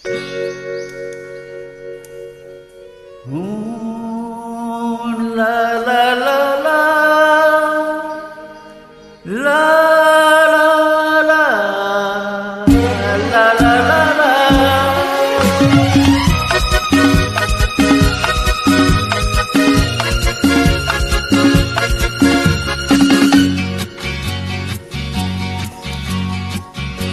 La la la la la la la la la la la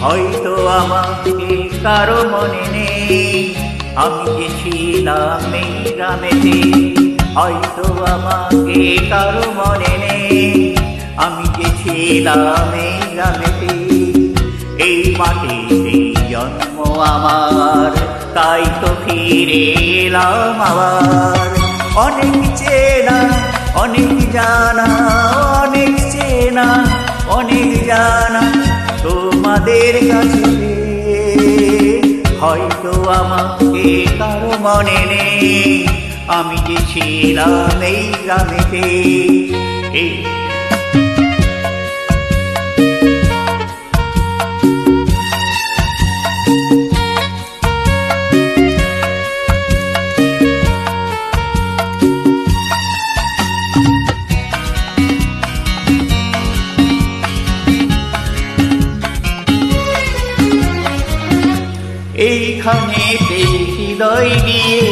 হয়তো আমাকে কারো মনে নেই আমি যে ছিলাম এই গ্রামেতে হয়তো আমাকে কারো মনে নেই আমি যে ছিলাম এই গ্রামেতে এই মাটিতে জন্ম আমার তাই তো ফিরে এলাম আবার অনেক চেনা অনেক জানা অনেক চেনা অনেক জানা তোমাদের কাছে হয়তো আমাকে কারো মনে নেই আমি যে ছিলাম এই গ্রামেতে এইখানে হৃদয় দিয়ে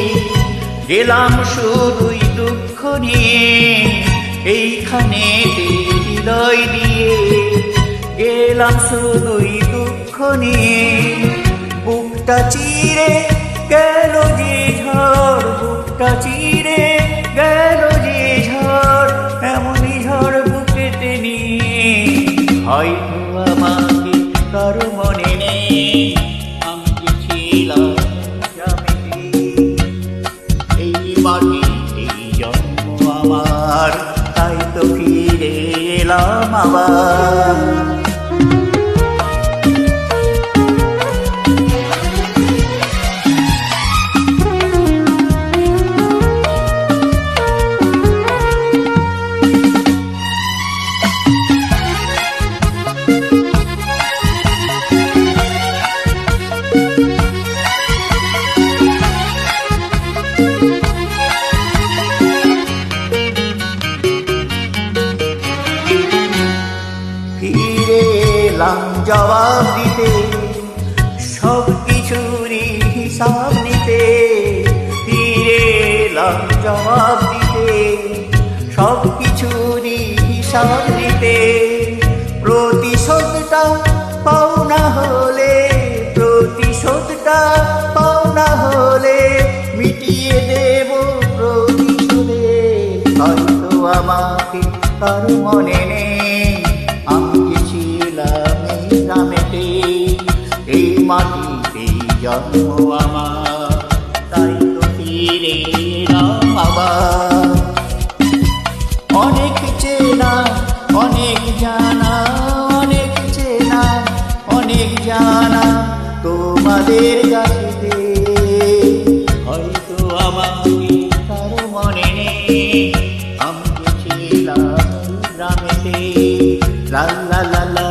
গেলাম শুধুই দুঃখ নিয়ে এইখানে হৃদয় দিয়ে গেলাম শুধুই দুঃখ নিয়ে বুকটা চিরে গেল যে ঝড় বুকটা চিরে গেল যে ঝড় এমনই ঝড় বুকেতে নিয়ে হয়তো আমাকে কারো মনে নেই আমার তাই তো ফিরে এলাম আবার জবাব দিতে সব কিছুরই হিসাব নিতে ফিরে এলাম জবাব দিতে সব কিছুরই হিসাব নিতে প্রতিশোধটা পাওনা হলে প্রতিশোধটা পাওনা হলে মিটিয়ে দেব প্রতিশোধে হয়তো আমাকে কারো মনে নেই গ্রামেতে এই মাটিতে জন্ম আমার তাই তো ফিরে এলাম আবার অনেক চেনা অনেক জানা অনেক চেনা অনেক জানা তোমাদের কাছে হয়তো আমাকে কারো মনে নেই আমি ছিলাম গ্রামেতে লা লা লা লা